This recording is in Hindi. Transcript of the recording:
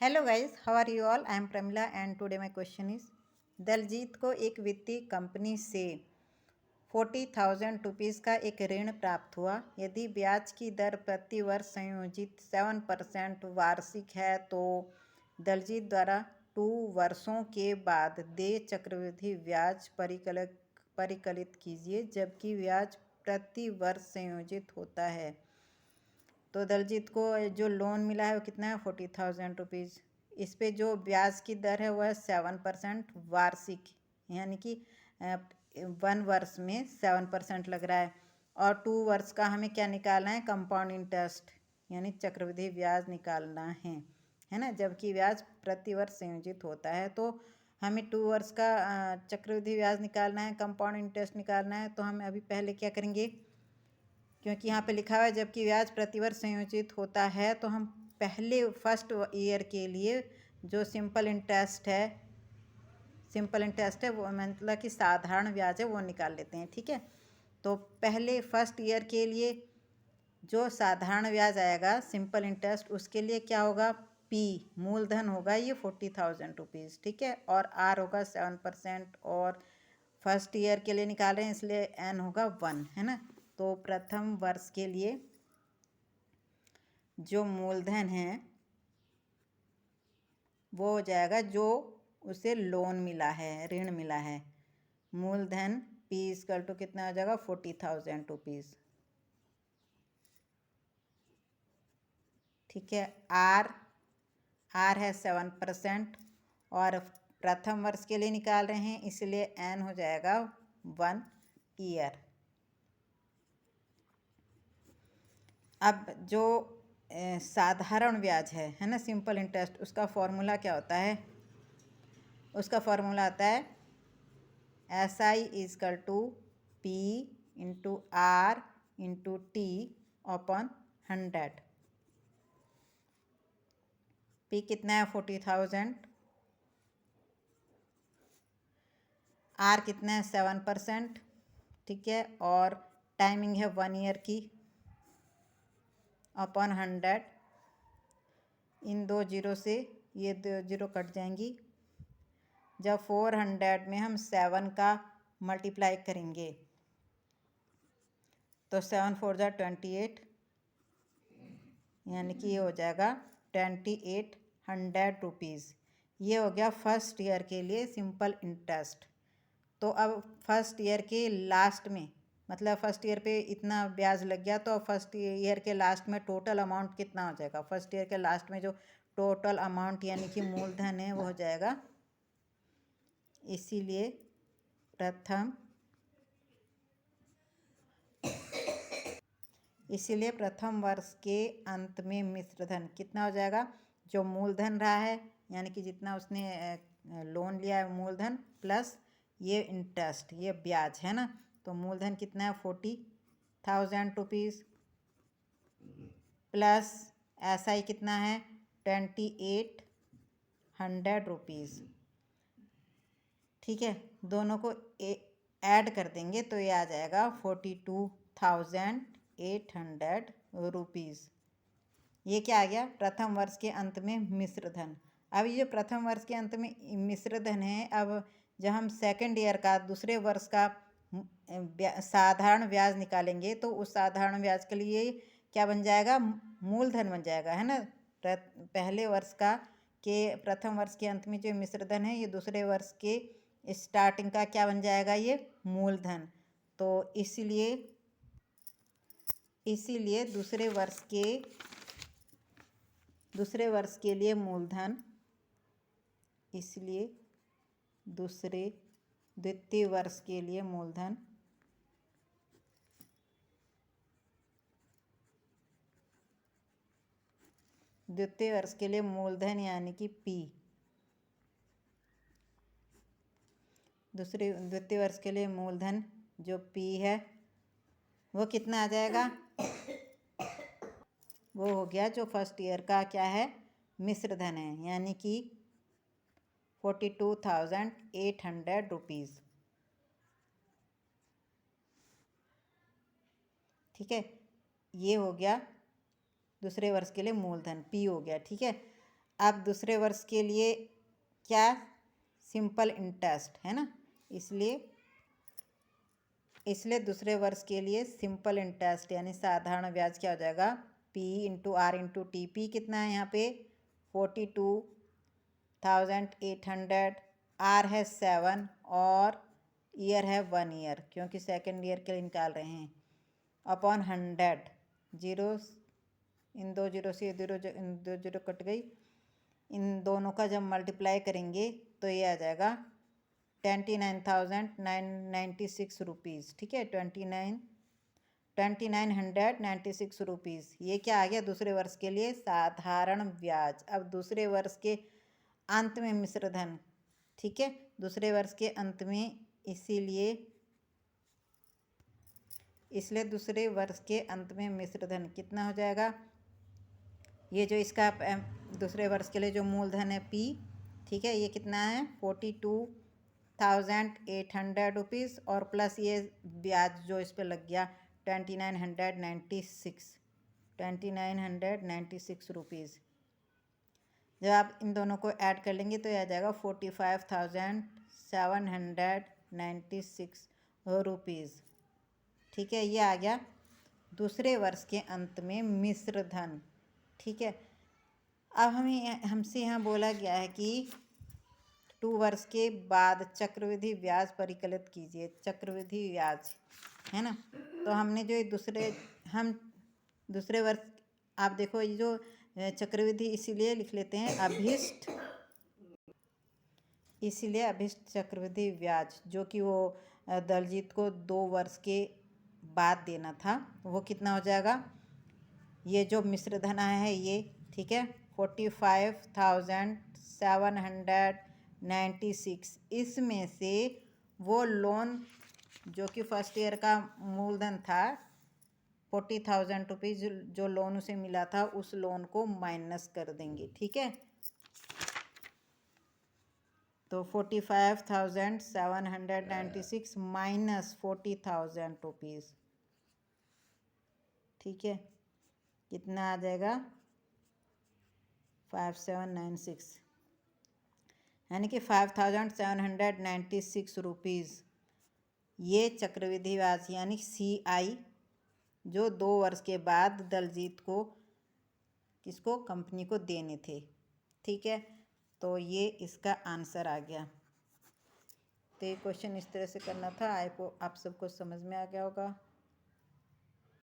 Hello guys, how are you all? I am Pramila and today my question is Daljeet को एक वित्तीय कंपनी से 40,000 रुपीज़ का एक ऋण प्राप्त हुआ। यदि ब्याज की दर प्रति वर्ष संयोजित 7% वार्षिक है तो दलजीत द्वारा 2 वर्षों के बाद देय चक्रवृद्धि ब्याज परिकलित कीजिए, जबकि ब्याज प्रति वर्ष संयोजित होता है। तो दलजीत को जो लोन मिला है वो कितना है? 40,000 रुपीज़। इस पे जो ब्याज की दर है वह 7% वार्षिक, यानी कि 1 वर्ष में 7% लग रहा है। और 2 वर्ष का हमें क्या निकालना है? कंपाउंड इंटरेस्ट, यानी चक्रवृद्धि ब्याज निकालना है ना। जबकि ब्याज प्रति वर्ष संयोजित होता है, तो हमें 2 वर्ष का चक्रवृद्धि ब्याज निकालना है, कंपाउंड इंटरेस्ट निकालना है। तो हम अभी पहले क्या करेंगे, क्योंकि यहाँ पे लिखा हुआ है जबकि ब्याज प्रतिवर्ष संयोजित होता है, तो हम पहले फर्स्ट ईयर के लिए जो सिंपल इंटरेस्ट है वो मतलब कि साधारण ब्याज है वो निकाल लेते हैं। ठीक है, तो पहले फर्स्ट ईयर के लिए जो साधारण ब्याज आएगा, सिंपल इंटरेस्ट, उसके लिए क्या होगा? पी मूलधन होगा ये 40,000 रुपीज़। ठीक है, और आर होगा 7%, और फर्स्ट ईयर के लिए निकाल रहे हैं इसलिए एन होगा 1, है ना। तो प्रथम वर्ष के लिए जो मूलधन है वो हो जाएगा जो उसे लोन मिला है, ऋण मिला है। मूलधन P इक्वल टू कितना हो जाएगा? 40,000 रुपीज़। ठीक है, आर है 7%, और प्रथम वर्ष के लिए निकाल रहे हैं इसलिए एन हो जाएगा 1 ईयर। अब जो साधारण ब्याज है ना, सिंपल इंटरेस्ट, उसका फॉर्मूला क्या होता है? उसका फॉर्मूला आता है SI is equal to P into R into T upon 100। P कितना है? 40,000। R कितना है? 7%। ठीक है, और टाइमिंग है 1 ईयर की, अपॉन 100। इन 2 जीरो से ये 2 जीरो कट जाएंगी। जब 400 में हम 7 का मल्टीप्लाई करेंगे तो 7 4 जा 28, यानी कि ये हो जाएगा 2800 रुपीज़। ये हो गया फर्स्ट ईयर के लिए सिंपल इंटरेस्ट। तो अब फर्स्ट ईयर के लास्ट में, मतलब फर्स्ट ईयर पे इतना ब्याज लग गया, तो अब फर्स्ट ईयर के लास्ट में टोटल अमाउंट कितना हो जाएगा? फर्स्ट ईयर के लास्ट में जो टोटल अमाउंट यानी कि मूलधन है वो हो जाएगा, इसीलिए प्रथम वर्ष के अंत में मिश्रधन कितना हो जाएगा? जो मूलधन रहा है, यानी कि जितना उसने लोन लिया है मूलधन, प्लस ये इंटरेस्ट, ये ब्याज है ना। तो मूलधन कितना है? 40,000 रुपीज़, प्लस SI कितना है? 2800 रुपीज़। ठीक है, दोनों को ऐड कर देंगे तो ये आ जाएगा 42,800 रुपीज़। ये क्या आ गया? प्रथम वर्ष के अंत में मिश्रधन। अब ये प्रथम वर्ष के अंत में मिश्रधन है। अब जब हम सेकंड ईयर का, दूसरे वर्ष का साधारण ब्याज निकालेंगे तो उस साधारण ब्याज के लिए क्या बन जाएगा? मूलधन बन जाएगा, है ना। पहले वर्ष का के प्रथम वर्ष के अंत में जो मिश्रधन है, ये दूसरे वर्ष के स्टार्टिंग का क्या बन जाएगा? ये मूलधन। तो इसीलिए दूसरे वर्ष के लिए मूलधन, इसलिए द्वितीय वर्ष के लिए मूलधन यानी कि P, द्वितीय वर्ष के लिए मूलधन जो P है वो कितना आ जाएगा? वो हो गया जो फर्स्ट ईयर का क्या है? मिश्रधन है, यानी कि 42,800 रुपीज़। ठीक है, ये हो गया दूसरे वर्ष के लिए मूलधन, P हो गया। ठीक है, अब दूसरे वर्ष के लिए क्या, सिंपल इंटरेस्ट है ना, इसलिए दूसरे वर्ष के लिए सिंपल इंटरेस्ट यानी साधारण ब्याज क्या हो जाएगा, P into R into T. P कितना है यहाँ पे 42,800, आर है 7 और ईयर है 1 ईयर क्योंकि सेकेंड ईयर के लिए निकाल रहे हैं, अपॉन 100। जीरो, इन दो जीरो से इन दो जीरो कट गई, इन दोनों का जब मल्टीप्लाई करेंगे तो ये आ जाएगा 29,996 रुपीज़। ठीक है, 29,996 रुपीज़। ये क्या आ गया दूसरे वर्ष के लिए साधारण ब्याज। अब दूसरे वर्ष के अंत में मिश्र धन, ठीक है, दूसरे वर्ष के अंत में, इसलिए दूसरे वर्ष के अंत में मिश्र धन कितना हो जाएगा, ये जो इसका दूसरे वर्ष के लिए जो मूलधन है पी, ठीक है, ये कितना है 42,800 रुपीज़ और प्लस ये ब्याज जो इस पर लग गया 2996 रुपीज़। जब आप इन दोनों को ऐड कर लेंगे तो यह आ जाएगा 45,796 रुपीज़। ठीक है, ये आ गया दूसरे वर्ष के अंत में मिश्र धन। ठीक है, अब हमसे यहाँ बोला गया है कि 2 वर्ष के बाद चक्रवृद्धि ब्याज परिकलित कीजिए। चक्रवृद्धि ब्याज है ना, तो हमने जो दूसरे वर्ष, आप देखो ये जो चक्रवृद्धि इसीलिए लिख लेते हैं अभिष्ट, इसीलिए अभिष्ट चक्रवृद्धि ब्याज, जो कि वो दलजीत को 2 वर्ष के बाद देना था, वो कितना हो जाएगा, ये जो मिश्र धन आया है ये, ठीक है, 45,796, इसमें से वो लोन जो कि फर्स्ट ईयर का मूलधन था 40,000 रुपीज़ जो लोन उसे मिला था, उस लोन को माइनस कर देंगे। ठीक है, तो 45,796 माइनस 40,000 रुपीज़, ठीक है, कितना आ जाएगा 5796, यानी कि 5,796 रुपीज़ ये चक्रवृद्धि ब्याज यानी CI जो 2 वर्ष के बाद दलजीत को, किसको, कंपनी को देने थे। ठीक है, तो ये इसका आंसर आ गया। तो ये क्वेश्चन इस तरह से करना था, आप सबको समझ में आ गया होगा।